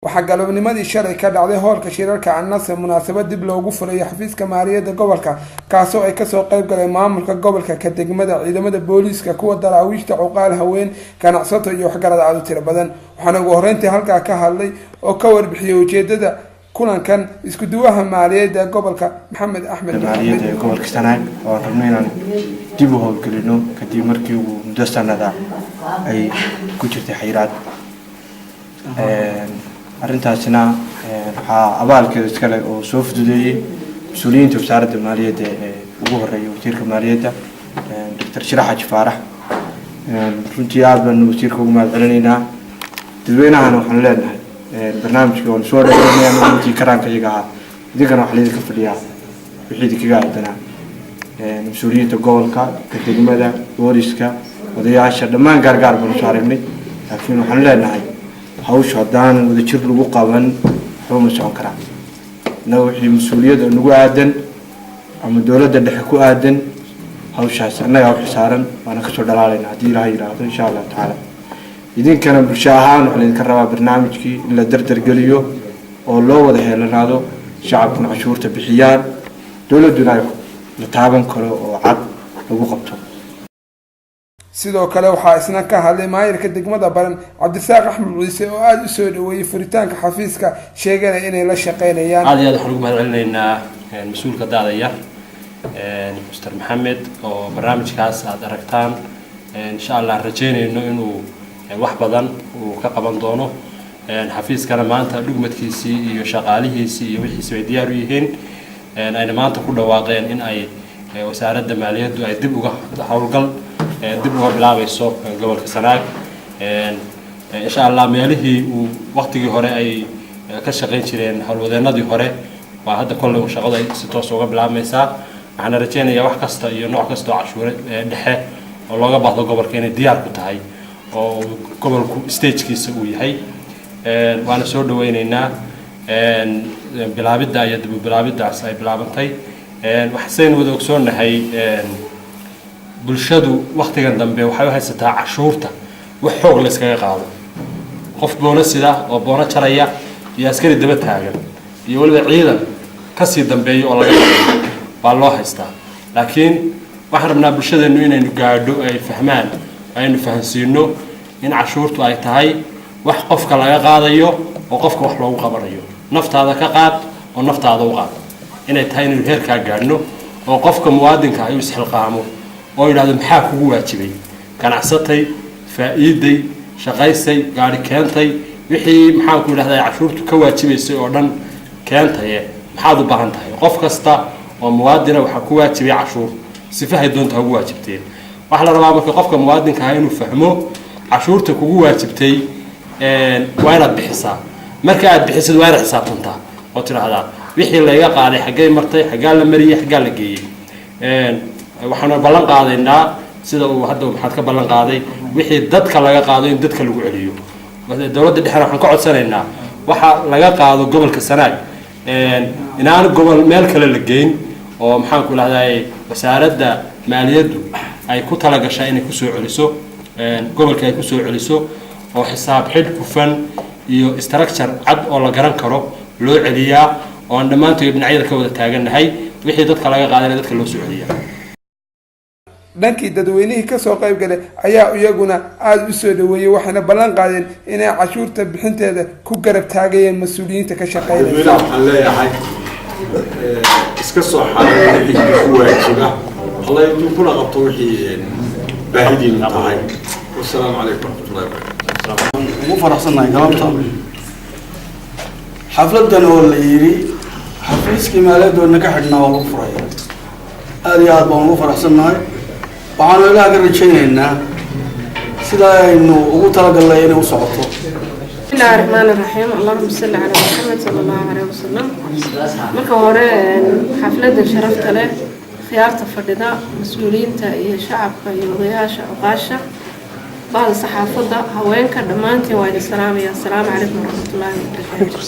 waxaa galabnimadii shalay ka dhacday hoolka shirarka Annase munaasabad dib loogu furay xafiiska maaliyadda gobolka kaasoo ay kasoo qayb galeen maamulka gobolka ka degmada ciidamada booliiska kuwa daraawiishta cuqaal haween ganacsato iyo waxgarad aad u tiro badan waxaana ugu horeyntii halkaa ka hadlay oo ka warbixiyay ujeedada kulankan isku duwaha maaliyadda gobolka Maxamed Axmed maaliyadda gobolka Sanaag oo rabnayna dib u howlgelino kadib markii uu muddo sanada ay ku jirtay xayiraad arrintaasina waxaa abaalkeeda iska leh oo soo fududeeyay mas'uuliyiinta wasaaradda maaliyadda ee ugu horeeyay wasiirka maaliyadda Dr. Sharax Faarax runtii aad baan wasiirka ugu mahadcelinaynaa dadweynahana waxaan leenahay barnaamijka oo soo dhaweynayna intii karaanka iyaga ahaa idinkana wax leedin ka fadhiyaa wixii kaga aadanaa mas'uuliyiinta gobolka degmada booliska odayaasha dhammaan gaar baan soo aragnay laakiin waxaan leenahay hawsha haddaan wada jir lagu qaban xuma socon karaa naga wixii mas'uuliyad nagu aadan ama dawladda dhexe ku aadan hawshaas annaga wax saaran waana ka soo dhalaalayna haddii Ilaahay yiraahdo insha Allah taala idinkana bulsho ahaan waxaan idinka rabaa barnaamijkii in la dardar geliyo oo loo wada heelanaado shacabkuna cashuurta bixiyaan dawladuna la taaban karo oo cad lagu qabto sidoo kale waxaa isna ka hadlay maayirka degmada Baran Cabdisaaq Axmed Ciise oo aad u soo dhaweeyay furitaanka xafiiska sheegay inay la shaqeynayaan aad iyo aad waxaan ugu mahadcelinaynaa mas'uulka daadaya Mr. Maxamed oo barnaamijkaas aad aragtaan insha Allah rajaynayno inuu wax badan uu ka qaban doono xafiiskana maanta dhugmadkiisii iyo shaqaalihiisii iyo wixii ay diyaar u yihiin ayna maanta ku dhawaaqeen in ay wasaaradda maaliyaddu ay dib uga hawlgal dib uga bilaabayso gobolka Sanaag insha Allah meelihii uu waqtigii hore ay ka shaqeyn jireen hawlwadeenadii hore waa hadda kullu shaqada ay si toos uga bilaabaysaa waxaan rajaynayaa wax kasta iyo nooc kasta oo cashuure dhexe oo looga baahdo gobolka inay diyaar ku tahay oo gobolku stage-kiisa uu yahay waana soo dhaweynaynaa bilaabidda iyo dib u bilaabidaas ay bilaabantay waxaan wada ogsoonahay bulshadu waqtigan dambe waxay u haysataa cashuurta wax xoog la iskaga qaado qof boona sida oo boona jaraya iyo askari daba taagan iyo waliba ciidan ka sii dambeeyo oo laga baa loo haystaa laakiin waxaan rabnaa bulshadeenu inaynu gaadho ay fahmaan aynu fahansiino in cashuurtu ay tahay wax qofka laga qaadayo oo qofka wax loogu qabanayo naftaada ka qaad oo naftaada u qaad inay tahay inuu heerka gaadhno oo qofka muwaadinka ay isxilqaamo oo yiraahdo maxaa kugu waajibay ganacsatay faa'iiday shaqaysay gaari keentay wixii maxaan ku yiraahdaa cashuurtu ka waajibaysay oo dhan keentay maxaad u baahan tahay qof kasta oo muwaadina waxa ku waajibay cashuur sifahay doonta ugu waajibteen waxa la rabaa marka qofka muwaadinka ah inuu fahmo cashuurta kugu waajibtay waa inaad bixisaa marka aad bixisid waa inaad xisaabtantaa oo tiraahdaa wixii la iga qaaday xagee martay xagaa la mariyay xagaa la geeyay waxaan ballan qaadaynaa sida uu hadda maxaad ka ballan qaaday wixii dadka laga qaado in dadka lagu celiyo dawladda dhexe waxaan ka codsanaynaa waxa laga qaado gobolka Sanaag inaan gobol meel kale la geyn oo maxaan ku leeyahay wasaaradda maaliyaddu ay ku tala gashay inay ku soo celiso gobolka ay ku soo celiso oo xisaab xidh hufan iyo structure cad oo la garan karo loo celiyaa oo aan dhamaantood dhinacyada ka wada taaganahay wixii dadka laga qaaday dadka loo soo celiyaa dhankii dadweynihii ka soo qayb galay ayaa iyaguna aad u soo dhaweeyay waxayna ballan qaadeen inay cashuurta bixinteeda ku garab taagayeen mas'uuliyiinta ka shaqeynaya waxaan leeyahay iska soo xaadir wixii ku waajiba Allah inuu kula qabto wixii baahidiin tahay wassalaamu calaykum warahmatullahi wabarakatuh ugu faraxsanahay galabta xafladan oo la yiri xafiiskii maaliyadda naga xidhnaa waa lagu furay aad iyo aad baan ugu faraxsanahay waxaan ilaahay ka rajaynaynaa sida aynu ugu talagalnay inay u socoto bismillaahi raxmaani raxiim allahumma salli ala muhammad sallallahu alayhi wasallam marka hore xafladda sharafta leh khiyaarta fadhida mas'uuliyiinta iyo shacabka iyo odayaasha oqaasha بعد صحافة هواينك دمانتي وايد السلام يا السلام عليكم ورحمة الله وبركاته.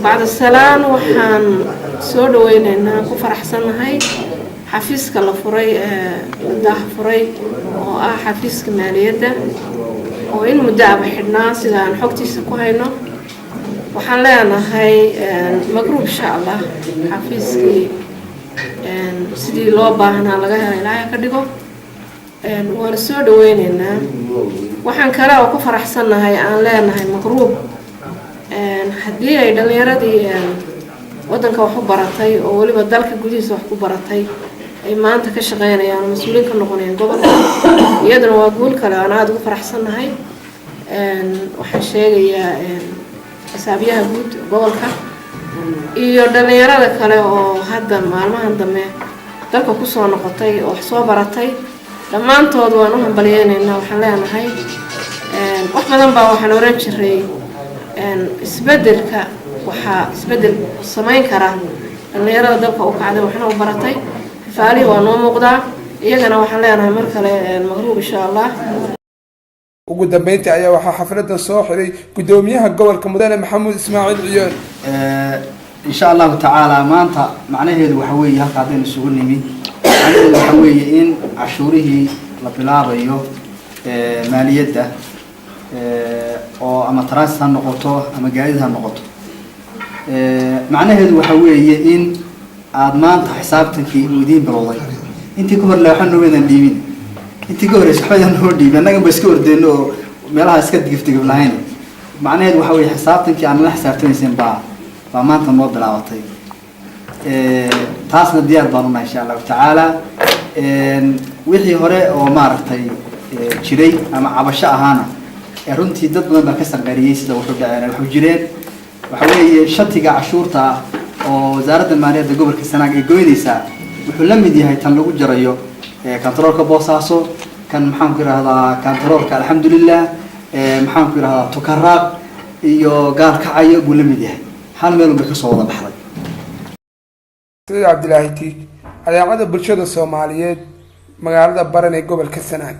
بعد السلام وحن سود وين إن كفر أحسن هاي حفيزك الله فري ده فري وحفيزك مالية ده oo in muddo aba xidhnaa sida aan xogtiisa ku hayno waxaan leenahay magruub insha allah xafiiskii sidii loo baahnaa laga helay ilaahay ka dhigo waana soo dhaweynaynaa waxaan kale oo ku faraxsannahay aan leenahay magruub haddii ay dhallinyaradii waddanka wax u baratay oo weliba dalka gudihiisa wax ku baratay ay maanta ka shaqeynayaan mas-uuliin ka noqonayaan gobolka iyaduna waa guul kale aan aada ugu faraxsannahay waxaan sheegayaa xisaabiyaha guud gobolka iyo dhallinyarada kale oo hadda maalmahan dambe dalka kusoo noqotay oo wax soo baratay dhammaantood waan u hambaliyeynaynaa waxaan leenahay wax badan baa waxaan oran jiray isbedelka waxaa isbedel samayn karaa dhallinyarada dalka u kacday waxna u baratay faalii waa noo muuqdaa iyagana waxaan leenahay mar kale magruub insha allah ugu dambeyntii ayaa waxaa xafladan soo xiray gudoomiyaha gobolka mudane maxamuud ismaaciil ciyoon insha allahu tacaala maanta macnaheedu waxa weeye halka haddaynu isugu nimi macnaheedu waxa weeye in cashuurihii la bilaabayo maaliyadda oo ama transit ha noqoto ama gaadiid ha noqoto macnaheedu waxa weeye in aad maanta xisaabtankii uu idiin bilowday intii ka hor waxba noomadan dhiibin intii ka horeysa waxba noo dhiibin annaga ba iska ordeyno oo meelaha iska digifdigif lahayn macnaheedu waxa weeye xisaabtankii aan la xisaabtamayseen baa maanta noo bilaabatay taasna diyaar baan unahay insha allahu tacaala wixii hore oo maaragtay jiray ama cabasho ahaana runtii dad badan baa ka sanqariyey sida wuxuu dhaceen wuxuu jireen waxa weeye shatiga cashuurta ah oo wasaaradda maaliyadda gobolka Sanaag ay goynaysaa wuxuu la mid yahay tan lagu jarayo kantaroolka Boosaaso kan maxaan ku yiraahdaa kantaroolka alxamdulillah maxaan ku yiraahdaa Tukaraaq iyo Gaalkacyo buu la mid yahay hal meel uu ka soo wada baxday Cabdilaahi Tiig adeecada bulshada Soomaaliyeed magaalada Baran ee gobolka Sanaag.